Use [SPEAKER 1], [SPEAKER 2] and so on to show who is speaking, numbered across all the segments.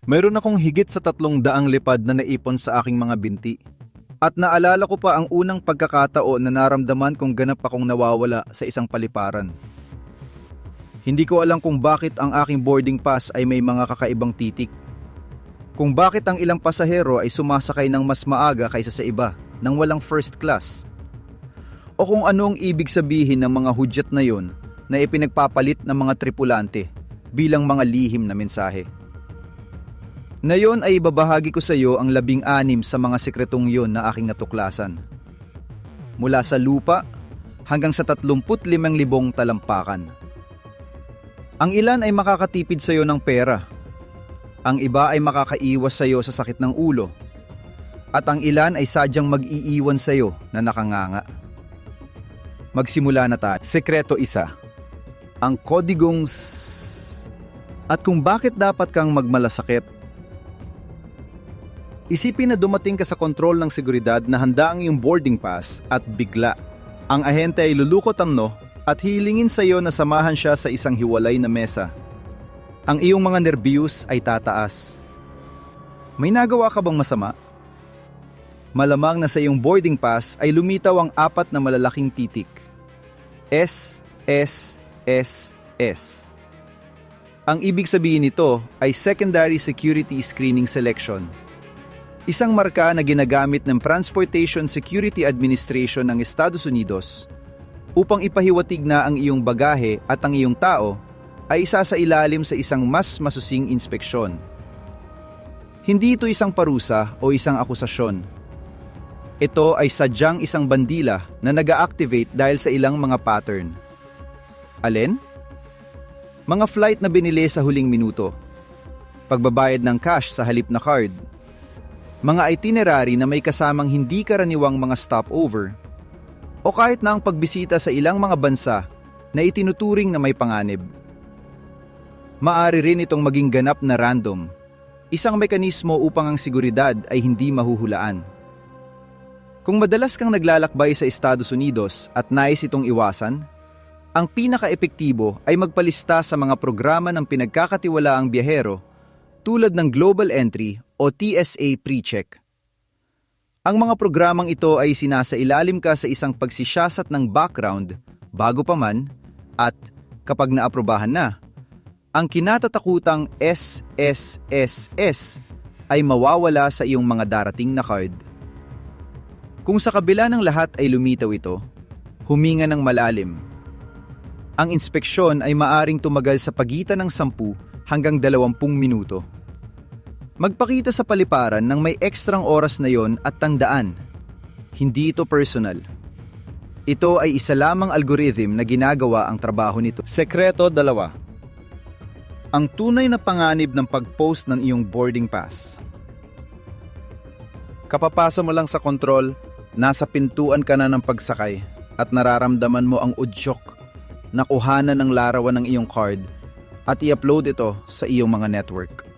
[SPEAKER 1] Mayroon akong higit sa 300 lipad na naipon sa aking mga binti. At naalala ko pa ang unang pagkakataon na naramdaman kong ganap akong nawawala sa isang paliparan. Hindi ko alam kung bakit ang aking boarding pass ay may mga kakaibang titik. Kung bakit ang ilang pasahero ay sumasakay ng mas maaga kaysa sa iba nang walang first class. O kung anong ibig sabihin ng mga hudyat na yon na ipinagpapalit ng mga tripulante bilang mga lihim na mensahe. Ngayon ay ibabahagi ko sa iyo ang 16 sa mga sekretong yon na aking natuklasan. Mula sa lupa hanggang sa 35,000 talampakan. Ang ilan ay makakatipid sa iyo ng pera. Ang iba ay makakaiwas sa iyo sa sakit ng ulo. At ang ilan ay sadyang mag-iiwan sa iyo na nakanganga. Magsimula na tayo. Sekreto 1. Ang kodigong At kung bakit dapat kang magmalasakit. Isipin na dumating ka sa kontrol ng seguridad na handa ang iyong boarding pass at bigla. Ang ahente ay lulukot ang no at hilingin sa iyo na samahan siya sa isang hiwalay na mesa. Ang iyong mga nerbiyos ay tataas. May nagawa ka bang masama? Malamang na sa iyong boarding pass ay lumitaw ang 4 na malalaking titik. S, S, S, S. Ang ibig sabihin nito ay Secondary Security Screening Selection. Isang marka na ginagamit ng Transportation Security Administration ng Estados Unidos upang ipahiwatig na ang iyong bagahe at ang iyong tao ay isa sa ilalim sa isang mas masusing inspeksyon. Hindi ito isang parusa o isang akusasyon. Ito ay sadyang isang bandila na nag-a-activate dahil sa ilang mga pattern. Alin? Mga flight na binili sa huling minuto. Pagbabayad ng cash sa halip na card. Mga itinerary na may kasamang hindi karaniwang mga stopover. O kahit na ang pagbisita sa ilang mga bansa na itinuturing na may panganib. Maaari rin itong maging ganap na random. Isang mekanismo upang ang seguridad ay hindi mahuhulaan. Kung madalas kang naglalakbay sa Estados Unidos at nais itong iwasan, ang pinaka-epektibo ay magpalista sa mga programa ng pinagkakatiwalaang biyahero tulad ng Global Entry o TSA PreCheck. Ang mga programang ito ay sinasailalim ka sa isang pagsisiyasat ng background bago pa man at kapag naaprobahan na, ang kinatatakutang SSSS ay mawawala sa iyong mga darating na card. Kung sa kabila ng lahat ay lumitaw ito, huminga ng malalim. Ang inspeksyon ay maaring tumagal sa pagitan ng 10 hanggang 20 minuto. Magpakita sa paliparan ng may ekstrang oras na yon at tandaan, hindi ito personal. Ito ay isa lamang algorithm na ginagawa ang trabaho nito. Sekreto 2. Ang tunay na panganib ng pag-post ng iyong boarding pass. Kapapasa mo lang sa kontrol, nasa pintuan ka na ng pagsakay at nararamdaman mo ang udsyok na kuhanan ng larawan ng iyong card at i-upload ito sa iyong mga network.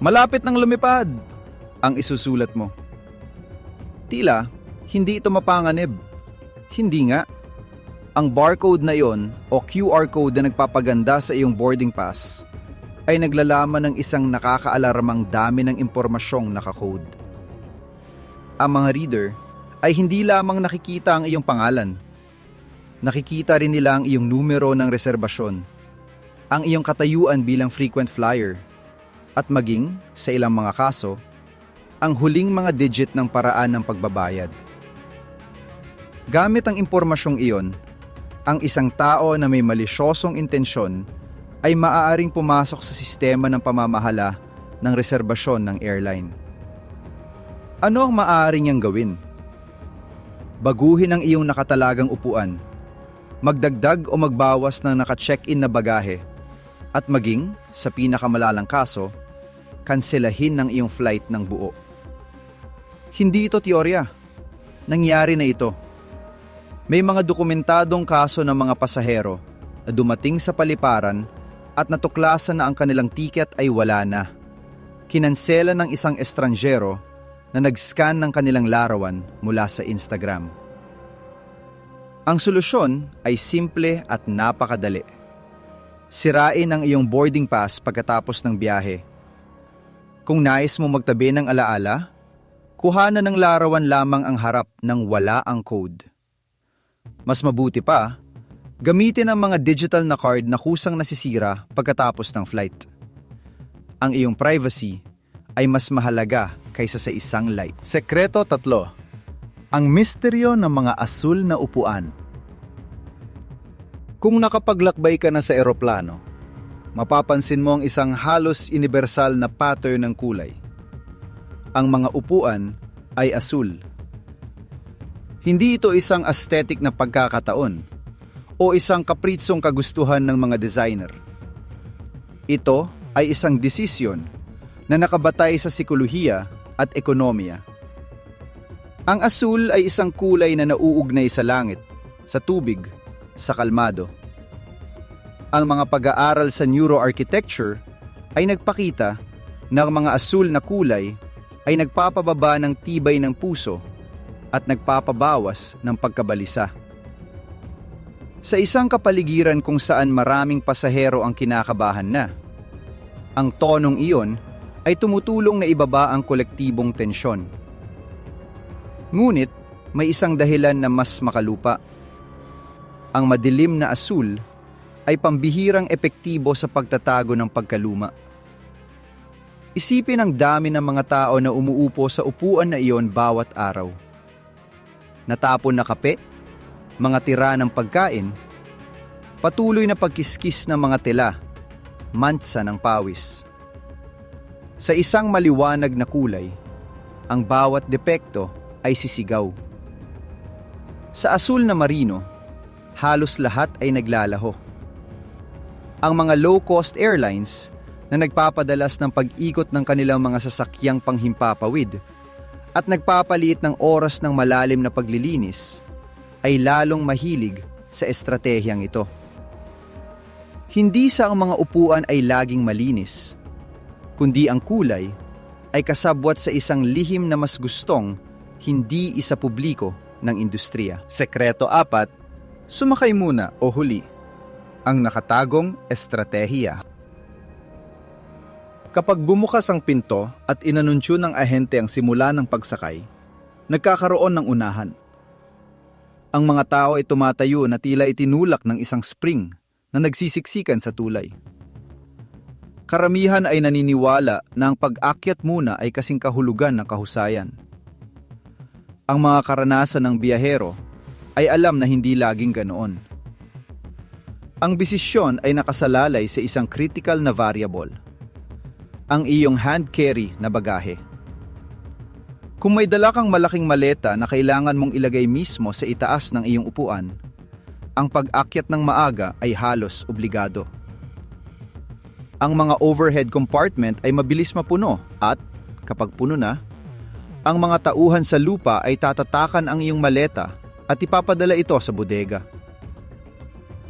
[SPEAKER 1] Malapit nang lumipad, ang isusulat mo. Tila, hindi ito mapanganib. Hindi nga. Ang barcode na yon o QR code na nagpapaganda sa iyong boarding pass ay naglalaman ng isang nakakaalarmang dami ng impormasyong nakakode. Ang mga reader ay hindi lamang nakikita ang iyong pangalan. Nakikita rin nila ang iyong numero ng reserbasyon, ang iyong katayuan bilang frequent flyer, at maging, sa ilang mga kaso, ang huling mga digit ng paraan ng pagbabayad. Gamit ang impormasyong iyon, ang isang tao na may malisyosong intensyon ay maaaring pumasok sa sistema ng pamamahala ng reserbasyon ng airline. Ano ang maaari niyang gawin? Baguhin ang iyong nakatalagang upuan, magdagdag o magbawas ng naka-check-in na bagahe, at maging, sa pinakamalalang kaso, kanselahin ng iyong flight ng buo. Hindi ito teorya. Nangyari na ito. May mga dokumentadong kaso ng mga pasahero na dumating sa paliparan at natuklasan na ang kanilang tiket ay wala na. Kinansela ng isang estrangjero na nag-scan ng kanilang larawan mula sa Instagram. Ang solusyon ay simple at napakadali. Sirain ang iyong boarding pass pagkatapos ng biyahe Kung nais mo magtabi ng alaala, kuhanan ng larawan lamang ang harap ng wala ang code. Mas mabuti pa, gamitin ang mga digital na card na kusang nasisira pagkatapos ng flight. Ang iyong privacy ay mas mahalaga kaysa sa isang light. Sekreto 3. Ang misteryo ng mga asul na upuan. Kung nakapaglakbay ka na sa eroplano, mapapansin mo ang isang halos universal na pattern ng kulay. Ang mga upuan ay asul. Hindi ito isang aesthetic na pagkakataon o isang kapritsong kagustuhan ng mga designer. Ito ay isang desisyon na nakabatay sa sikolohiya at ekonomiya. Ang asul ay isang kulay na nauugnay sa langit, sa tubig, sa kalmado. Ang mga pag-aaral sa neuroarchitecture ay nagpakita na ang mga asul na kulay ay nagpapababa ng tibay ng puso at nagpapabawas ng pagkabalisa. Sa isang kapaligiran kung saan maraming pasahero ang kinakabahan na, ang tonong iyon ay tumutulong na ibaba ang kolektibong tensyon. Ngunit may isang dahilan na mas makalupa. Ang madilim na asul ay pambihirang epektibo sa pagtatago ng pagkaluma. Isipin ang dami ng mga tao na umuupo sa upuan na iyon bawat araw. Natapon na kape, mga tira ng pagkain, patuloy na pagkiskis ng mga tela, mantsa ng pawis. Sa isang maliwanag na kulay, ang bawat depekto ay sisigaw. Sa asul na marino, halos lahat ay naglalaho. Ang mga low-cost airlines na nagpapadalas ng pag-ikot ng kanilang mga sasakyang panghimpapawid at nagpapaliit ng oras ng malalim na paglilinis ay lalong mahilig sa estratehiyang ito. Hindi sa ang mga upuan ay laging malinis, kundi ang kulay ay kasabwat sa isang lihim na mas gustong hindi isa publiko ng industriya. Sekreto 4, sumakay muna o huli. Ang nakatagong estratehiya. Kapag bumukas ang pinto at inanunsyo ng ahente ang simula ng pagsakay, nagkakaroon ng unahan. Ang mga tao ay tumatayo na tila itinulak ng isang spring na nagsisiksikan sa tulay. Karamihan ay naniniwala na ang pag-akyat muna ay kasing kahulugan ng kahusayan. Ang mga karanasan ng biyahero ay alam na hindi laging ganoon. Ang desisyon ay nakasalalay sa isang critical na variable, ang iyong hand carry na bagahe. Kung may dala kang malaking maleta na kailangan mong ilagay mismo sa itaas ng iyong upuan, ang pag-akyat ng maaga ay halos obligado. Ang mga overhead compartment ay mabilis mapuno at, kapag puno na, ang mga tauhan sa lupa ay tatatakan ang iyong maleta at ipapadala ito sa bodega.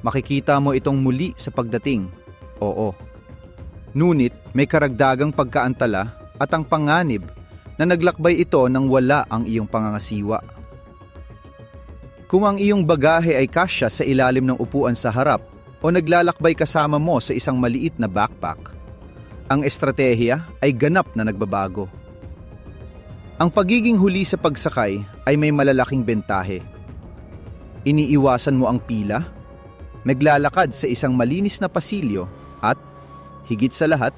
[SPEAKER 1] Makikita mo itong muli sa pagdating, oo. Ngunit may karagdagang pagkaantala at ang panganib na naglakbay ito nang wala ang iyong pangangasiwa. Kung ang iyong bagahe ay kasya sa ilalim ng upuan sa harap o naglalakbay kasama mo sa isang maliit na backpack, ang estratehiya ay ganap na nagbabago. Ang pagiging huli sa pagsakay ay may malalaking bentahe. Iniiwasan mo ang pila, maglalakad sa isang malinis na pasilyo at, higit sa lahat,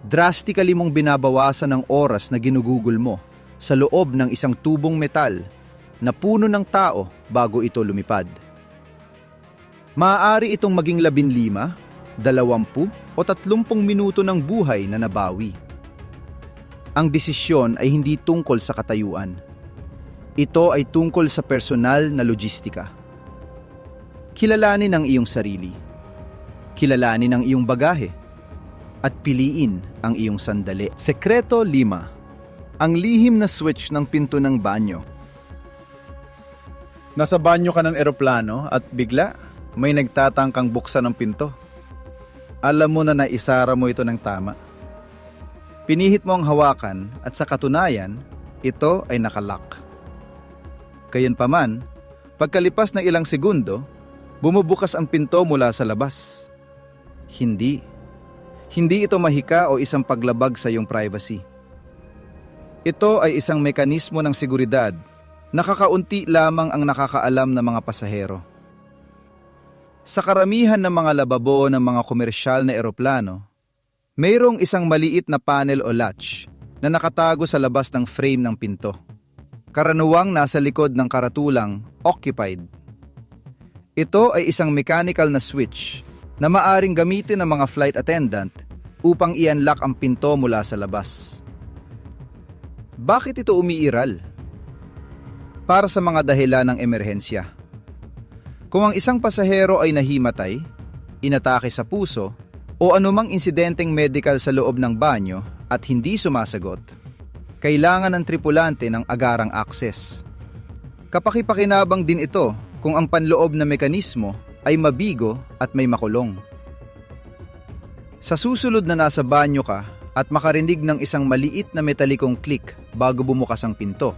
[SPEAKER 1] drastically mong binabawasan ang oras na ginugugol mo sa loob ng isang tubong metal na puno ng tao bago ito lumipad. Maaari itong maging 15, 20 o 30 minuto ng buhay na nabawi. Ang desisyon ay hindi tungkol sa katayuan. Ito ay tungkol sa personal na logistika. Kilalanin ang iyong sarili, kilalanin ang iyong bagahe, at piliin ang iyong sandali. Sekreto 5. Ang lihim na switch ng pinto ng banyo. Nasa banyo ka ng eroplano at bigla may nagtatangkang buksan ng pinto. Alam mo na naisara mo ito ng tama. Pinihit mo ang hawakan at sa katunayan, ito ay nakalock. Gayunpaman, pagkalipas ng ilang segundo, bumubukas ang pinto mula sa labas. Hindi. Hindi ito mahika o isang paglabag sa iyong privacy. Ito ay isang mekanismo ng seguridad na kakaunti lamang ang nakakaalam ng mga pasahero. Sa karamihan ng mga lababo ng mga komersyal na eroplano, mayroong isang maliit na panel o latch na nakatago sa labas ng frame ng pinto. Karaniwang nasa likod ng karatulang occupied. Ito ay isang mechanical na switch na maaring gamitin ng mga flight attendant upang i-unlock ang pinto mula sa labas. Bakit ito umiiral? Para sa mga dahilan ng emerhensya. Kung ang isang pasahero ay nahimatay, inatake sa puso, o anumang insidenteng medical sa loob ng banyo at hindi sumasagot, kailangan ng tripulante ng agarang access. Kapakipakinabang din ito kung ang panloob na mekanismo ay mabigo at may makulong. Sa susunod na nasa banyo ka at makarinig ng isang maliit na metalikong click bago bumukas ang pinto,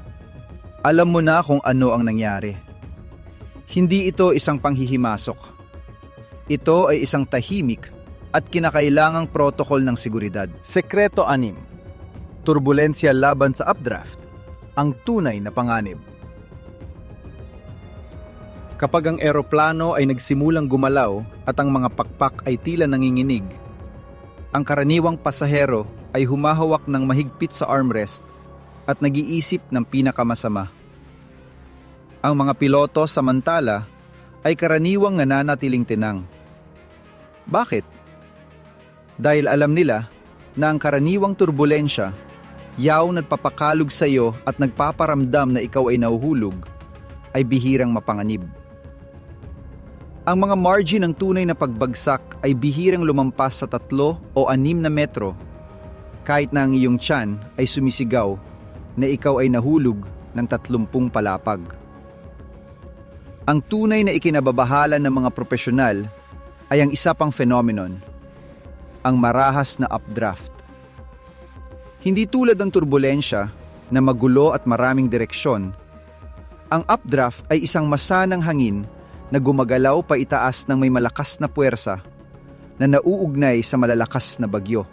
[SPEAKER 1] alam mo na kung ano ang nangyari. Hindi ito isang panghihimasok. Ito ay isang tahimik at kinakailangang protokol ng seguridad. Sekreto 6. Turbulensya laban sa updraft. Ang tunay na panganib. Kapag ang eroplano ay nagsimulang gumalaw at ang mga pakpak ay tila nanginginig, ang karaniwang pasahero ay humahawak ng mahigpit sa armrest at nag-iisip ng pinakamasama. Ang mga piloto samantala ay karaniwang nananatiling tinang. Bakit? Dahil alam nila na ang karaniwang turbulensya, yaw nagpapakalog sa iyo at nagpaparamdam na ikaw ay nahuhulog, ay bihirang mapanganib. Ang mga margin ng tunay na pagbagsak ay bihirang lumampas sa 3 o 6 na metro, kahit na ang iyong tiyan ay sumisigaw na ikaw ay nahulog ng 30 palapag. Ang tunay na ikinababahala ng mga profesional ay ang isa pang phenomenon, ang marahas na updraft. Hindi tulad ng turbulensya na magulo at maraming direksyon, ang updraft ay isang masanang hangin na gumagalaw pa itaas ng may malakas na puwersa na nauugnay sa malalakas na bagyo.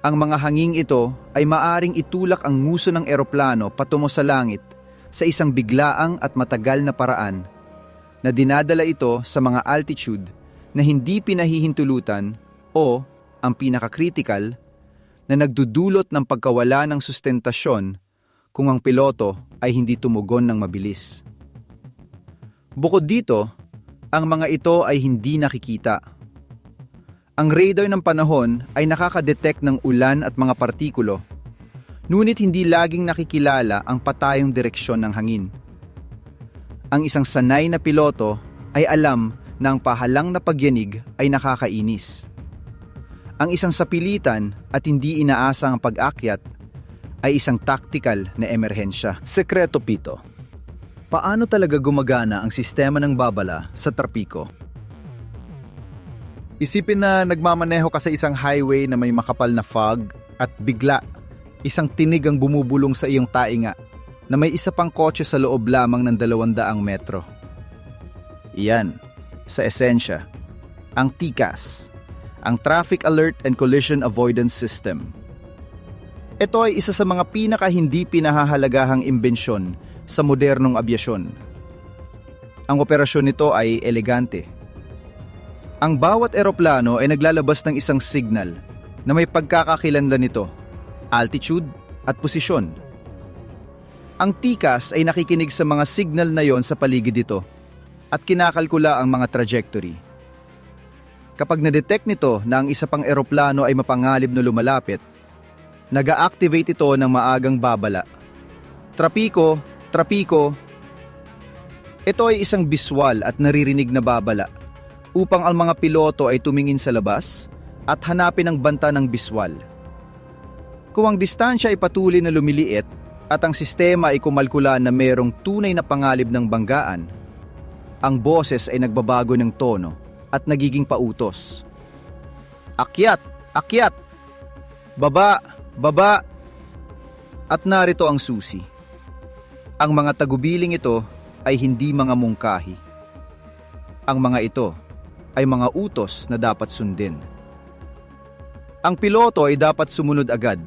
[SPEAKER 1] Ang mga hanging ito ay maaring itulak ang nguso ng eroplano patungo sa langit sa isang biglaang at matagal na paraan na dinadala ito sa mga altitude na hindi pinahihintulutan o, ang pinaka-critical, na nagdudulot ng pagkawala ng sustentasyon kung ang piloto ay hindi tumugon ng mabilis. Bukod dito, ang mga ito ay hindi nakikita. Ang radar ng panahon ay nakakadetect ng ulan at mga partikulo, ngunit hindi laging nakikilala ang patayong direksyon ng hangin. Ang isang sanay na piloto ay alam na ang pahalang na pagyanig ay nakakainis. Ang isang sapilitan at hindi inaasang pag-akyat ay isang tactical na emerhensya. Sekreto 7. Paano talaga gumagana ang sistema ng babala sa trapiko? Isipin na nagmamaneho ka sa isang highway na may makapal na fog at bigla, isang tinig ang bumubulong sa iyong tainga na may isa pang kotse sa loob lamang ng 200 metro. Iyan, sa esensya, ang TCAS, ang Traffic Alert and Collision Avoidance System. Ito ay isa sa mga pinaka-hindi pinahahalagahang imbensyon sa modernong abyasyon. Ang operasyon nito ay elegante. Ang bawat eroplano ay naglalabas ng isang signal na may pagkakakilanlan nito, altitude at posisyon. Ang TCAS ay nakikinig sa mga signal na yon sa paligid nito at kinakalkula ang mga trajectory. Kapag na-detect nito na ang isa pang eroplano ay mapangalib na lumalapit, nag-a-activate ito ng maagang babala. Trapiko, trapiko. Ito ay isang biswal at naririnig na babala upang ang mga piloto ay tumingin sa labas at hanapin ang banta ng biswal. Kung ang distansya ay patuloy na lumiliit at ang sistema ay kumalkula na mayroong tunay na pangalib ng banggaan, ang boses ay nagbabago ng tono at nagiging pautos. Akyat! Akyat! Baba! Baba! At narito ang susi. Ang mga tagubiling ito ay hindi mga mungkahi. Ang mga ito ay mga utos na dapat sundin. Ang piloto ay dapat sumunod agad,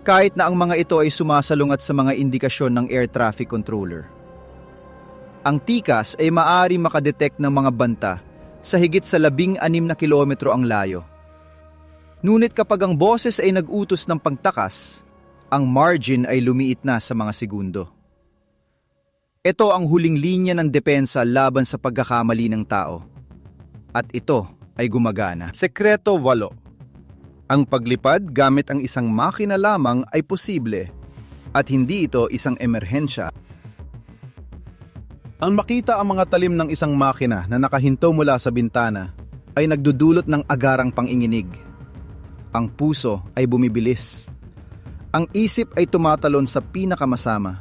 [SPEAKER 1] kahit na ang mga ito ay sumasalungat sa mga indikasyon ng air traffic controller. Ang TCAS ay maaari makadetect ng mga banta sa higit sa 16 na kilometro ang layo. Ngunit kapag ang boses ay nag-utos ng pagtakas, ang margin ay lumiit na sa mga segundo. Ito ang huling linya ng depensa laban sa pagkakamali ng tao. At ito ay gumagana.
[SPEAKER 2] Sekreto 8. Ang paglipad gamit ang isang makina lamang ay posible at hindi ito isang emerhensya.
[SPEAKER 1] Ang makita ang mga talim ng isang makina na nakahinto mula sa bintana ay nagdudulot ng agarang panginginig. Ang puso ay bumibilis. Ang isip ay tumatalon sa pinakamasama.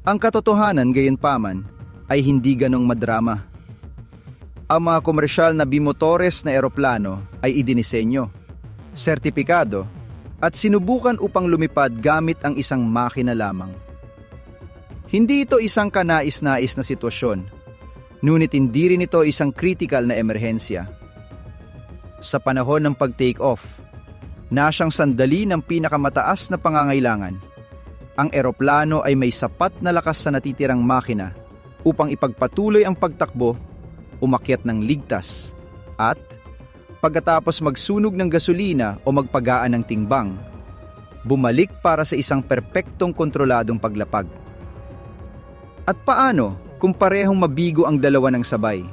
[SPEAKER 1] Ang katotohanan gayunpaman ay hindi ganong madrama. Ang mga komersyal na bimotores na eroplano ay idinisenyo, sertipikado, at sinubukan upang lumipad gamit ang isang makina lamang. Hindi ito isang kanais-nais na sitwasyon, ngunit hindi rin ito isang critical na emerhensya. Sa panahon ng pag-take off, na siyang sandali ng pinakamataas na pangangailangan, ang eroplano ay may sapat na lakas sa natitirang makina upang ipagpatuloy ang pagtakbo, umakyat ng ligtas, at pagkatapos magsunog ng gasolina o magpagaan ng tingbang, bumalik para sa isang perpektong kontroladong paglapag. At paano kung parehong mabigo ang dalawa ng sabay?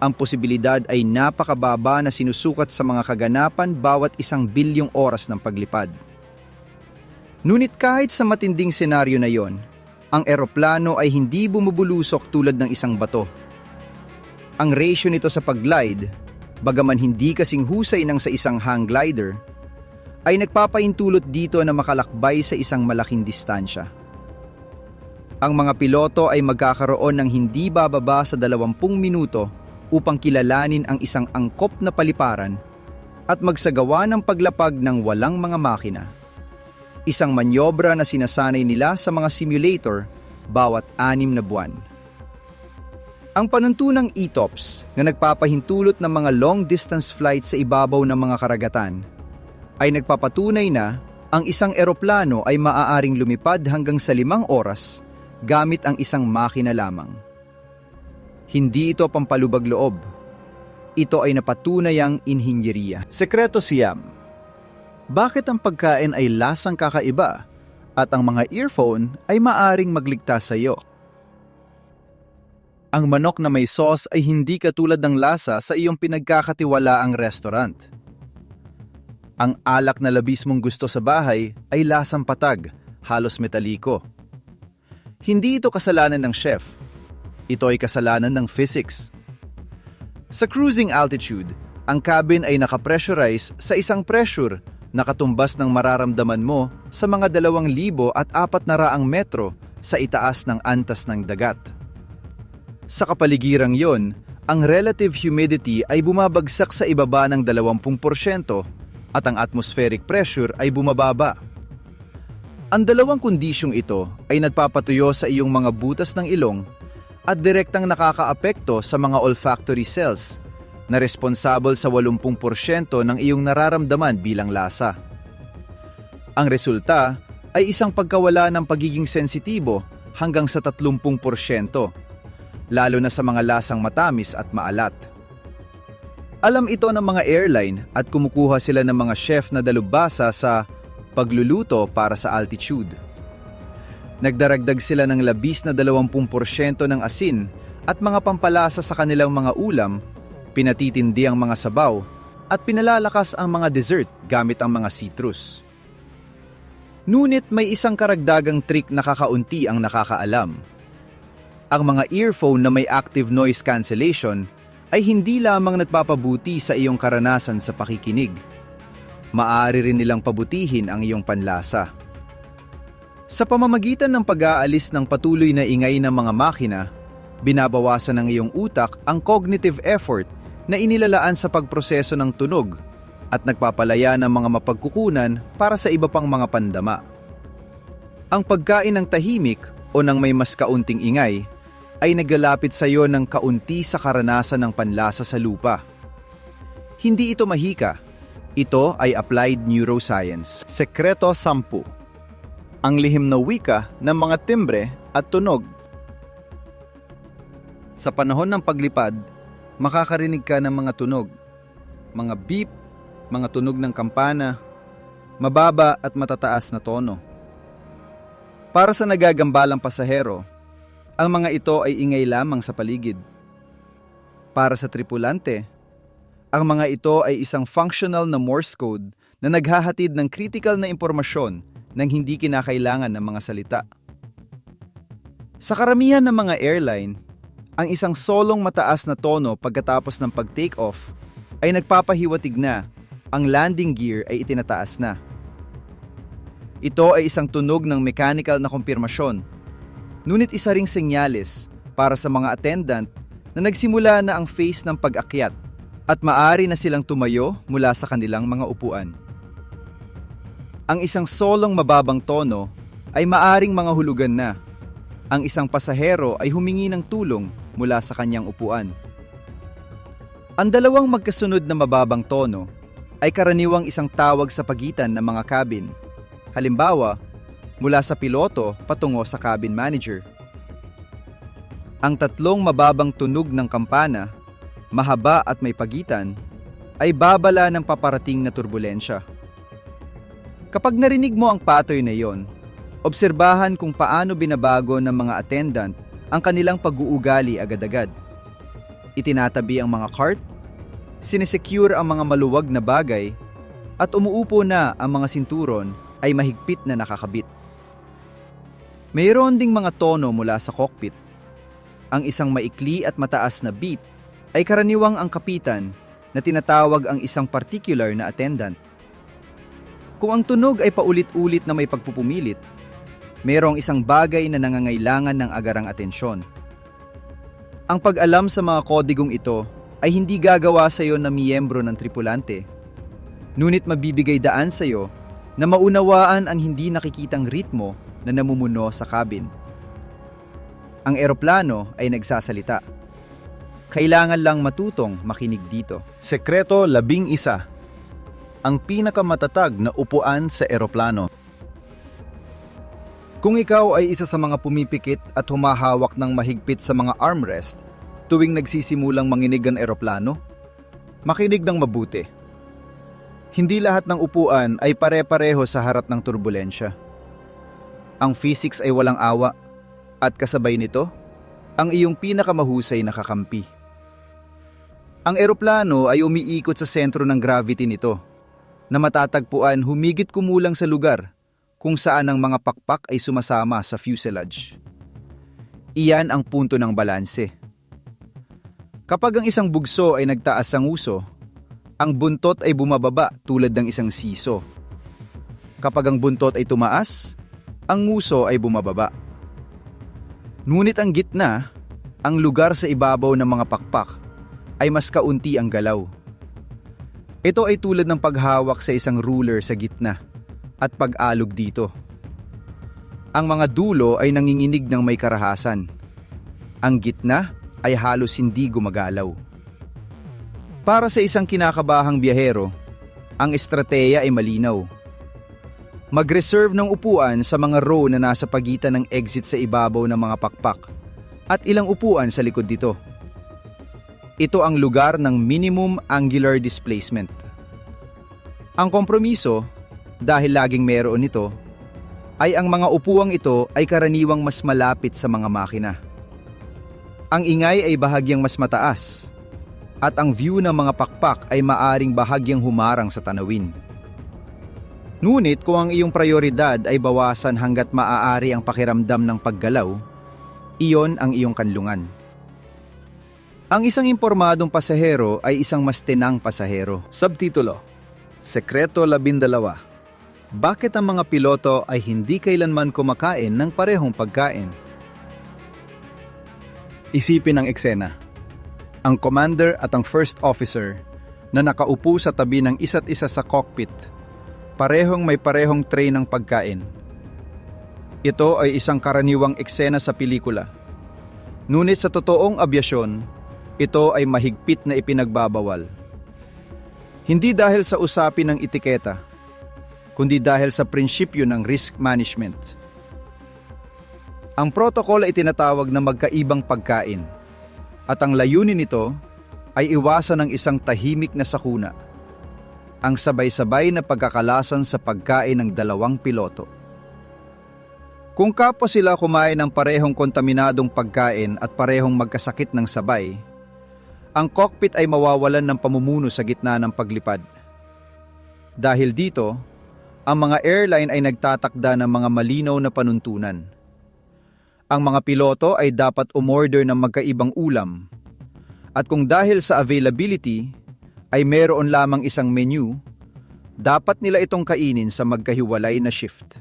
[SPEAKER 1] Ang posibilidad ay napakababa na sinusukat sa mga kaganapan bawat 1 bilyong oras ng paglipad. Ngunit kahit sa matinding senaryo na yon, ang eroplano ay hindi bumubulusok tulad ng isang bato. Ang ratio nito sa pag-glide, bagaman hindi kasing husay ng sa isang hang glider, ay nagpapaintulot dito na makalakbay sa isang malaking distansya. Ang mga piloto ay magkakaroon ng hindi bababa sa 20 minuto upang kilalanin ang isang angkop na paliparan at magsagawa ng paglapag ng walang mga makina. Isang manyobra na sinasanay nila sa mga simulator bawat 6 na buwan. Ang panuntunang ETOPS na nagpapahintulot ng mga long-distance flight sa ibabaw ng mga karagatan ay nagpapatunay na ang isang eroplano ay maaaring lumipad hanggang sa 5 oras gamit ang isang makina lamang. Hindi ito pampalubag loob. Ito ay napatunayang inhinyeriya.
[SPEAKER 2] Sekreto siyam.
[SPEAKER 1] Bakit ang pagkain ay lasang kakaiba at ang mga earphone ay maaring magligtas sa iyo? Ang manok na may sauce ay hindi katulad ng lasa sa iyong pinagkakatiwalaang restaurant. Ang alak na labis mong gusto sa bahay ay lasang patag, halos metaliko. Hindi ito kasalanan ng chef. Ito ay kasalanan ng physics. Sa cruising altitude, ang cabin ay nakapressurize sa isang pressure na katumbas ng mararamdaman mo sa mga 2,400 metro sa itaas ng antas ng dagat. Sa kapaligirang yon, ang relative humidity ay bumabagsak sa ibaba ng 20% at ang atmospheric pressure ay bumababa. Ang dalawang kondisyong ito ay nagpapatuyo sa iyong mga butas ng ilong at direktang nakakaapekto sa mga olfactory cells na responsable sa 80% ng iyong nararamdaman bilang lasa. Ang resulta ay isang pagkawala ng pagiging sensitibo hanggang sa 30%, lalo na sa mga lasang matamis at maalat. Alam ito ng mga airline at kumukuha sila ng mga chef na dalubhasa sa pagluluto para sa altitude. Nagdaragdag sila ng 20% ng asin at mga pampalasa sa kanilang mga ulam, pinatitindi ang mga sabaw, at pinalalakas ang mga dessert gamit ang mga citrus. Ngunit may isang karagdagang trick na kakaunti ang nakakaalam. Ang mga earphone na may active noise cancellation ay hindi lamang nagpapabuti sa iyong karanasan sa pakikinig. Maaari rin nilang pabutihin ang iyong panlasa. Sa pamamagitan ng pag-aalis ng patuloy na ingay ng mga makina, binabawasan ng iyong utak ang cognitive effort na inilalaan sa pagproseso ng tunog at nagpapalaya ng mga mapagkukunan para sa iba pang mga pandama. Ang pagkain ng tahimik o ng may mas kaunting ingay ay naglalapit sa iyo ng kaunti sa karanasan ng panlasa sa lupa. Hindi ito mahika, Ito ay applied neuroscience. Sekreto 10. Ang lihim na wika ng mga timbre at tunog. Sa panahon ng paglipad, makakarinig ka ng mga tunog. Mga beep, mga tunog ng kampana, mababa at matataas na tono. Para sa nagagambalang pasahero, ang mga ito ay ingay lamang sa paligid. Para sa tripulante, ang mga ito ay isang functional na Morse code na naghahatid ng critical na impormasyon nang hindi kinakailangan ng mga salita. Sa karamihan ng mga airline, ang isang solong mataas na tono pagkatapos ng pag-take off ay nagpapahiwatig na ang landing gear ay itinataas na. Ito ay isang tunog ng mechanical na kumpirmasyon, ngunit isa ring senyales para sa mga attendant na nagsimula na ang phase ng pag-akyat at maaari na silang tumayo mula sa kanilang mga upuan. Ang isang solong mababang tono ay maaring mga hulugan na. Ang isang pasahero ay humingi ng tulong mula sa kanyang upuan. Ang dalawang magkasunod na mababang tono ay karaniwang isang tawag sa pagitan ng mga cabin. Halimbawa, mula sa piloto patungo sa cabin manager. Ang tatlong mababang tunog ng kampana, mahaba at may pagitan, ay babala ng paparating na turbulensya. Kapag narinig mo ang patoy na iyon, obserbahan kung paano binabago ng mga attendant ang kanilang pag-uugali agad-agad. Itinatabi ang mga cart, sinesecure ang mga maluwag na bagay, at umuupo na ang mga sinturon ay mahigpit na nakakabit. Mayroon ding mga tono mula sa cockpit. Ang isang maikli at mataas na beep ay karaniwang ang kapitan na tinatawag ang isang particular na attendant. Kung ang tunog ay paulit-ulit na may pagpupumilit, mayroong isang bagay na nangangailangan ng agarang atensyon. Ang pag-alam sa mga kodigong ito ay hindi gagawa sa iyo na miyembro ng tripulante, ngunit mabibigay daan sa iyo na maunawaan ang hindi nakikitang ritmo na namumuno sa cabin. Ang eroplano ay nagsasalita. Kailangan lang matutong makinig dito. Sekreto 11. Ang pinakamatatag na upuan sa eroplano. Kung ikaw ay isa sa mga pumipikit at humahawak ng mahigpit sa mga armrest tuwing nagsisimulang manginig ang eroplano, makinig ng mabuti. Hindi lahat ng upuan ay pare-pareho sa harap ng turbulensya. Ang physics ay walang awa at kasabay nito, ang iyong pinakamahusay na kakampi. Ang eroplano ay umiikot sa sentro ng gravity nito, na matatagpuan humigit kumulang sa lugar kung saan ang mga pakpak ay sumasama sa fuselage. Iyan ang punto ng balanse. Kapag ang isang bugso ay nagtaas ang uso, ang buntot ay bumababa tulad ng isang siso. Kapag ang buntot ay tumaas, ang nguso ay bumababa. Ngunit ang gitna, ang lugar sa ibabaw ng mga pakpak, ay mas kaunti ang galaw. Ito ay tulad ng paghawak sa isang ruler sa gitna at pag-alog dito. Ang mga dulo ay nanginginig ng may karahasan. Ang gitna ay halos hindi gumagalaw. Para sa isang kinakabahang biyahero, ang estratehiya ay malinaw. Mag-reserve ng upuan sa mga row na nasa pagitan ng exit sa ibabaw ng mga pakpak at ilang upuan sa likod dito. Ito ang lugar ng minimum angular displacement. Ang kompromiso, dahil laging meron nito, ay ang mga upuang ito ay karaniwang mas malapit sa mga makina. Ang ingay ay bahagyang mas mataas, at ang view ng mga pakpak ay maaring bahagyang humarang sa tanawin. Ngunit kung ang iyong prioridad ay bawasan hanggat maaari ang pakiramdam ng paggalaw, iyon ang iyong kanlungan. Ang isang impormadong pasahero ay isang mas tinang pasahero. Subtitulo: Sekreto 12. Bakit ang mga piloto ay hindi kailanman kumakain ng parehong pagkain? Isipin ang eksena. Ang commander at ang first officer na nakaupo sa tabi ng isa't isa sa cockpit, parehong may parehong tray ng pagkain. Ito ay isang karaniwang eksena sa pelikula. Ngunit sa totoong abyasyon, ito ay mahigpit na ipinagbabawal. Hindi dahil sa usapin ng etiketa, kundi dahil sa prinsipyo ng risk management. Ang protocol ay tinatawag na magkaibang pagkain, at ang layunin nito ay iwasan ng isang tahimik na sakuna, ang sabay-sabay na pagkakalasan sa pagkain ng dalawang piloto. Kung kapwa sila kumain ng parehong kontaminadong pagkain at parehong magkasakit ng sabay, ang cockpit ay mawawalan ng pamumuno sa gitna ng paglipad. Dahil dito, ang mga airline ay nagtatakda ng mga malinaw na panuntunan. Ang mga piloto ay dapat umorder ng magkaibang ulam, at kung dahil sa availability ay meron lamang isang menu, dapat nila itong kainin sa magkahiwalay na shift.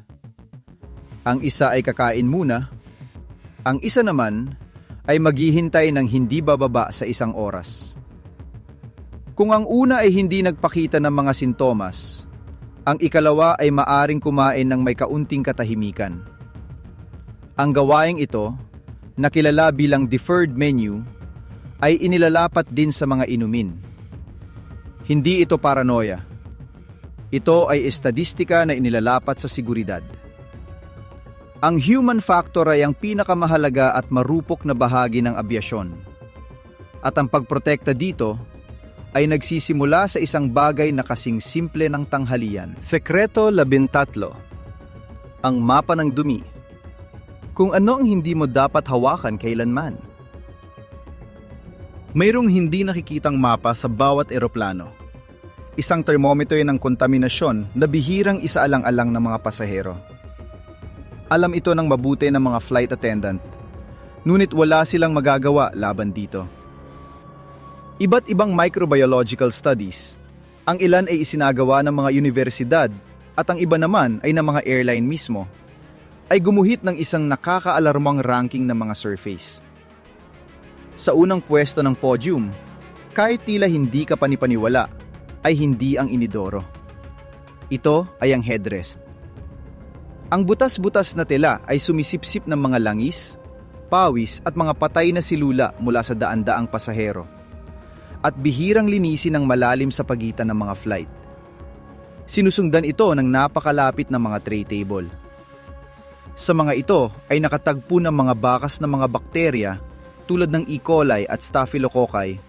[SPEAKER 1] Ang isa ay kakain muna, ang isa naman ay maghihintay ng hindi bababa sa 1 oras. Kung ang una ay hindi nagpakita ng mga sintomas, ang ikalawa ay maaring kumain ng may kaunting katahimikan. Ang gawaing ito, na kilala bilang deferred menu, ay inilalapat din sa mga inumin. Hindi ito paranoia. Ito ay estadistika na inilalapat sa seguridad. Ang human factor ay ang pinakamahalaga at marupok na bahagi ng abyasyon. At ang pagprotekta dito ay nagsisimula sa isang bagay na kasing simple ng tanghalian.
[SPEAKER 2] Sekreto 13. Ang mapa ng dumi. Kung ano ang hindi mo dapat hawakan kailanman.
[SPEAKER 1] Mayroong hindi nakikitang mapa sa bawat eroplano. Isang thermometer ng kontaminasyon na bihirang isaalang-alang ng mga pasahero. Alam ito ng mabuti ng mga flight attendant, ngunit wala silang magagawa laban dito. Iba't ibang microbiological studies, ang ilan ay isinagawa ng mga universidad at ang iba naman ay ng mga airline mismo, ay gumuhit ng isang nakakaalarmang ranking ng mga surface. Sa unang pwesto ng podium, kahit tila hindi ka panipaniwala, ay hindi ang inidoro. Ito ay ang headrest. Ang butas-butas na tela ay sumisipsip ng mga langis, pawis at mga patay na silula mula sa daan-daang pasahero, at bihirang linisin ng malalim sa pagitan ng mga flight. Sinusundan ito ng napakalapit na mga tray table. Sa mga ito ay nakatagpo ng mga bakas na mga bakterya tulad ng E. coli at Staphylococci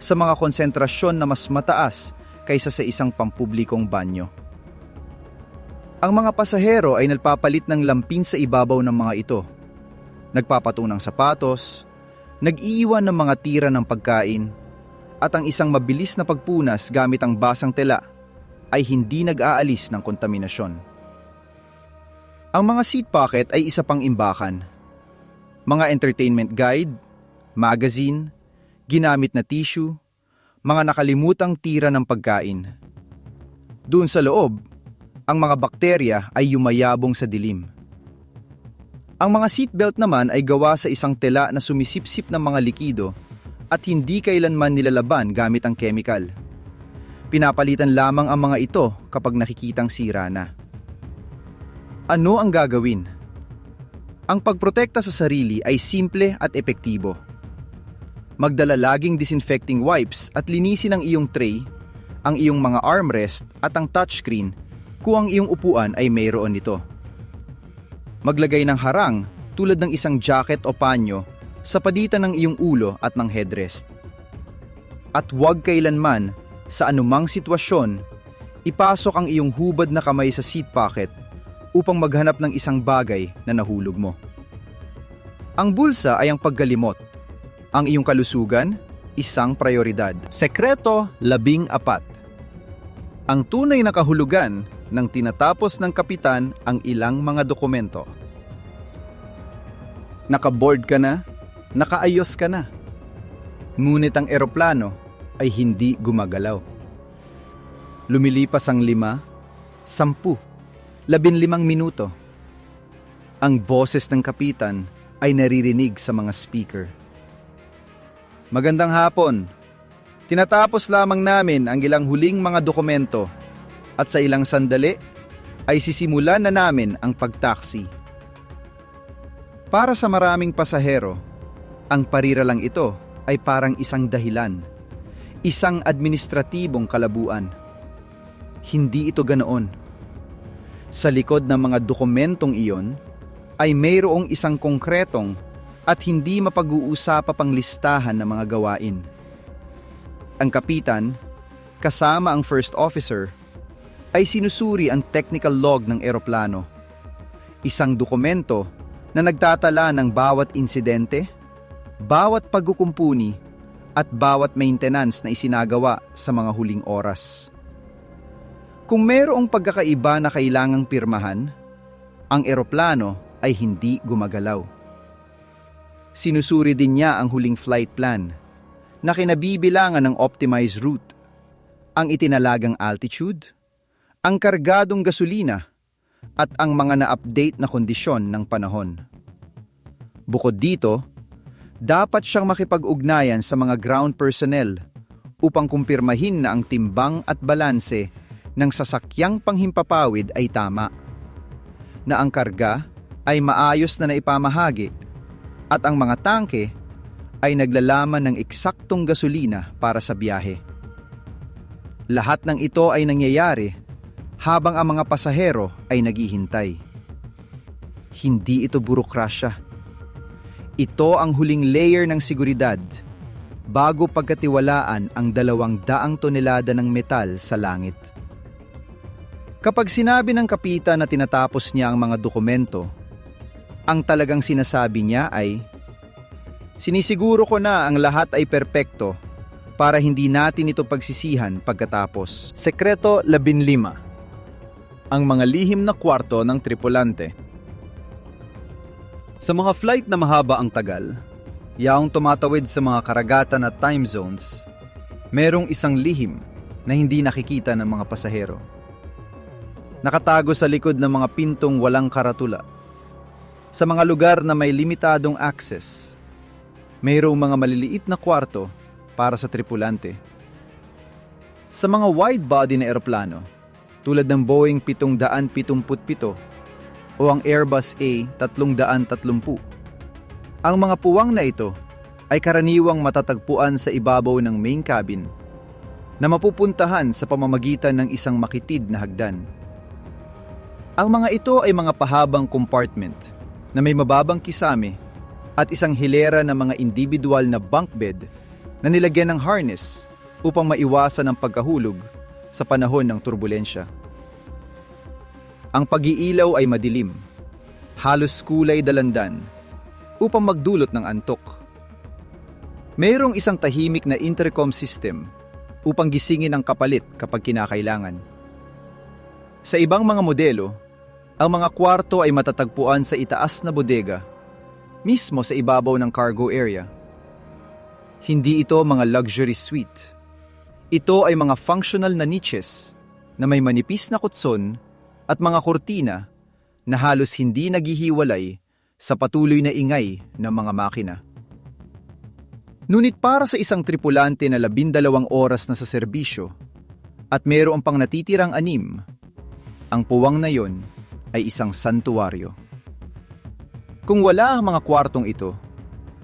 [SPEAKER 1] sa mga konsentrasyon na mas mataas kaysa sa isang pampublikong banyo. Ang mga pasahero ay nagpapalit ng lampin sa ibabaw ng mga ito. Nagpapatong ng sapatos, nag-iiwan ng mga tira ng pagkain, at ang isang mabilis na pagpunas gamit ang basang tela ay hindi nag-aalis ng kontaminasyon. Ang mga seat pocket ay isa pang imbakan. Mga entertainment guide, magazine, ginamit na tissue, mga nakalimutang tira ng pagkain. Doon sa loob, ang mga bakterya ay yumayabong sa dilim. Ang mga seatbelt naman ay gawa sa isang tela na sumisipsip ng mga likido at hindi kailanman nilalaban gamit ang chemical. Pinapalitan lamang ang mga ito kapag nakikitang sira na. Ano ang gagawin? Ang pagprotekta sa sarili ay simple at epektibo. Magdala laging disinfecting wipes at linisin ang iyong tray, ang iyong mga armrest at ang touchscreen kung ang iyong upuan ay mayroon nito. Maglagay ng harang tulad ng isang jacket o panyo sa pagitan ng iyong ulo at ng headrest. At huwag kailanman, sa anumang sitwasyon, ipasok ang iyong hubad na kamay sa seat pocket upang maghanap ng isang bagay na nahulog mo. Ang bulsa ay ang paggalimot. Ang iyong kalusugan, isang prioridad.
[SPEAKER 2] Sekreto 14. Ang tunay na kahulugan nang tinatapos ng kapitan ang ilang mga dokumento. Nakaboard ka na, nakaayos ka na. Ngunit ang eroplano ay hindi gumagalaw. Lumilipas ang 5, 10, 15 minuto. Ang boses ng kapitan ay naririnig sa mga speaker. Magandang hapon. Tinatapos lamang namin ang ilang huling mga dokumento at sa ilang sandali ay sisimulan na namin ang pagtaksi. Para sa maraming pasahero, ang pariralang ito ay parang isang dahilan. isang administratibong kalabuan. Hindi ito ganoon. Sa likod ng mga dokumentong iyon ay mayroong isang konkretong at hindi mapag-uusapa pang listahan ng mga gawain. Ang kapitan, kasama ang first officer, ay sinusuri ang technical log ng eroplano. Isang dokumento na nagtatala ng bawat insidente, bawat pagkukumpuni at bawat maintenance na isinagawa sa mga huling oras. Kung mayroong pagkakaiba na kailangang pirmahan, ang eroplano ay hindi gumagalaw. Sinusuri din niya ang huling flight plan na kinabibilangan ng optimized route, ang itinalagang altitude, ang kargadong gasolina at ang mga na-update na kondisyon ng panahon. Bukod dito, dapat siyang makipag-ugnayan sa mga ground personnel upang kumpirmahin na ang timbang at balanse ng sasakyang panghimpapawid ay tama, na ang karga ay maayos na naipamahagi at ang mga tangke ay naglalaman ng eksaktong gasolina para sa biyahe. Lahat ng ito ay nangyayari habang ang mga pasahero ay naghihintay. Hindi ito burokrasya. Ito ang huling layer ng seguridad bago pagkatiwalaan ang 200 tonelada ng metal sa langit. Kapag sinabi ng kapitan na tinatapos niya ang mga dokumento, ang talagang sinasabi niya ay, "Sinisiguro ko na ang lahat ay perpekto para hindi natin ito pagsisihan pagkatapos." Sekreto 15. Ang mga lihim na kwarto ng tripulante. Sa mga flight na mahaba ang tagal, yaong tumatawid sa mga karagatan at time zones, merong isang lihim na hindi nakikita ng mga pasahero. Nakatago sa likod ng mga pintong walang karatula. Sa mga lugar na may limitadong access, mayroong mga maliliit na kwarto para sa tripulante. Sa mga wide-body na eroplano, tulad ng Boeing 777 o ang Airbus A330, ang mga puwang na ito ay karaniwang matatagpuan sa ibabaw ng main cabin na mapupuntahan sa pamamagitan ng isang makitid na hagdan. Ang mga ito ay mga pahabang compartment na may mababang kisame at isang hilera ng mga individual na bunk bed na nilagyan ng harness upang maiwasan ang pagkahulog sa panahon ng turbulensya. Ang pag-iilaw ay madilim, halos kulay dalandan, upang magdulot ng antok. Mayroong isang tahimik na intercom system upang gisingin ang kapalit kapag kinakailangan. Sa ibang mga modelo, ang mga kwarto ay matatagpuan sa itaas na bodega, mismo sa ibabaw ng cargo area. Hindi ito mga luxury suite. Ito ay mga functional na niches na may manipis na kutson at mga kurtina na halos hindi naghihiwalay sa patuloy na ingay ng mga makina. Ngunit para sa isang tripulante na 12 oras na sa serbisyo at mayroong pang natitirang 6, ang puwang na yon ay isang santuwaryo. Kung wala ang mga kwartong ito,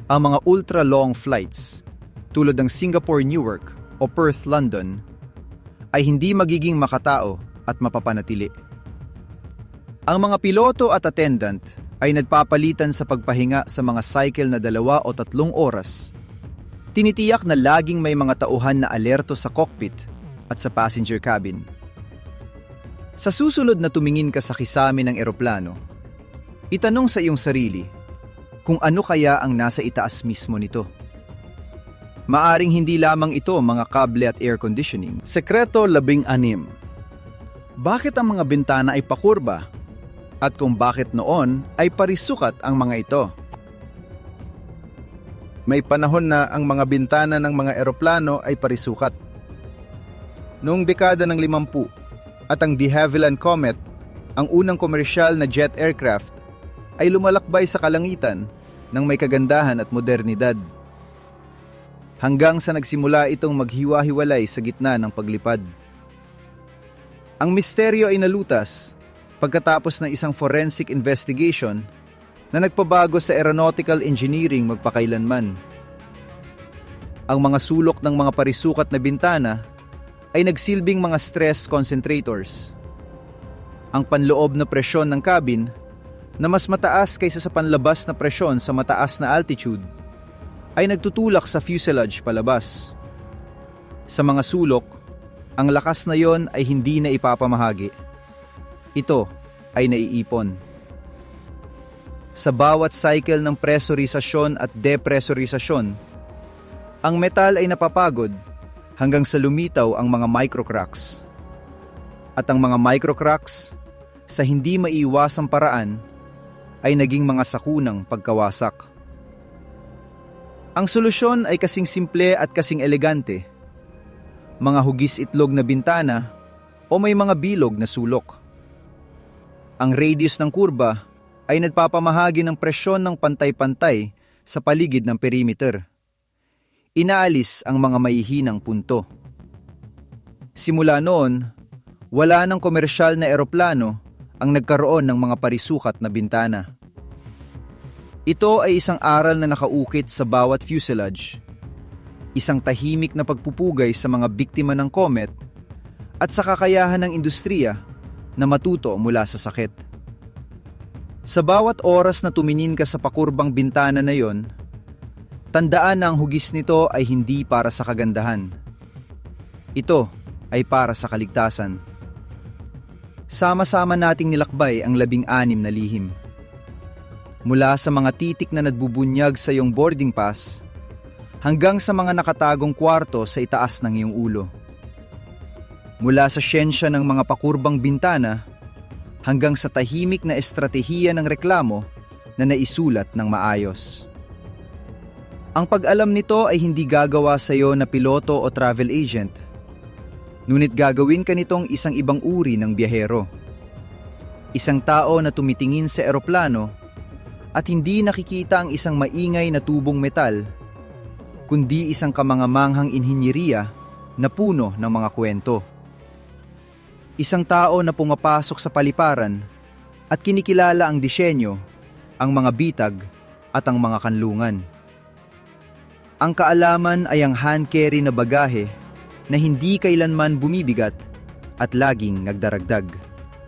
[SPEAKER 2] ang mga ultra-long flights tulad ng Singapore-Newark o Perth-London ay hindi magiging makatao at mapapanatili. Ang mga piloto at attendant ay nagpapalitan sa pagpahinga sa mga cycle na 2 o 3 oras. Tinitiyak na laging may mga tauhan na alerto sa cockpit at sa passenger cabin. Sa susunod na tumingin ka sa kisame ng eroplano, itanong sa iyong sarili kung ano kaya ang nasa itaas mismo nito. Maaring hindi lamang ito mga kable at air conditioning. Sekreto 16. Bakit ang mga bintana ay pakurba? At kung bakit noon ay parisukat ang mga ito?
[SPEAKER 1] May panahon na ang mga bintana ng mga eroplano ay parisukat. Noong dekada ng 50 at ang de Havilland Comet, ang unang komersyal na jet aircraft, ay lumalakbay sa kalangitan ng may kagandahan at modernidad. Hanggang sa nagsimula itong maghiwa-hiwalay sa gitna ng paglipad. Ang misteryo ay nalutas pagkatapos ng isang forensic investigation na nagpabago sa aeronautical engineering magpakailanman. Ang mga sulok ng mga parisukat na bintana ay nagsilbing mga stress concentrators. Ang panloob na presyon ng cabin na mas mataas kaysa sa panlabas na presyon sa mataas na altitude ay nagtutulak sa fuselage palabas. Sa mga sulok, ang lakas na yon ay hindi na ipapamahagi. Ito ay naiipon. Sa bawat cycle ng presorisasyon at depresorisasyon, ang metal ay napapagod hanggang sa lumitaw ang mga microcracks. At ang mga microcracks, sa hindi maiiwasang paraan, ay naging mga sakunang pagkawasak. Ang solusyon ay kasing simple at kasing elegante. Mga hugis itlog na bintana o may mga bilog na sulok. Ang radius ng kurba ay nagpapamahagi ng presyon ng pantay-pantay sa paligid ng perimeter. Inaalis ang mga maihinang punto. Simula noon, wala ng komersyal na eroplano ang nagkaroon ng mga parisukat na bintana. Ito ay isang aral na nakaukit sa bawat fuselage, isang tahimik na pagpupugay sa mga biktima ng comet at sa kakayahan ng industriya na matuto mula sa sakit. Sa bawat oras na tumingin ka sa pakurbang bintana na yon, tandaan na ang hugis nito ay hindi para sa kagandahan. Ito ay para sa kaligtasan. Sama-sama nating nilakbay ang 16 na lihim. Mula sa mga titik na nagbubunyag sa iyong boarding pass, hanggang sa mga nakatagong kwarto sa itaas ng iyong ulo. Mula sa siyensya ng mga pakurbang bintana, hanggang sa tahimik na estratehiya ng reklamo na naisulat ng maayos. Ang pag-alam nito ay hindi gagawa sa iyo na piloto o travel agent, ngunit gagawin ka nitong isang ibang uri ng biyahero. Isang tao na tumitingin sa eroplano at hindi nakikita ang isang maingay na tubong metal, kundi isang kamangamanghang inhinyeriya na puno ng mga kwento. Isang tao na pumapasok sa paliparan at kinikilala ang disenyo, ang mga bitag at ang mga kanlungan. Ang kaalaman ay ang hand-carry na bagahe na hindi kailanman bumibigat at laging nagdaragdag.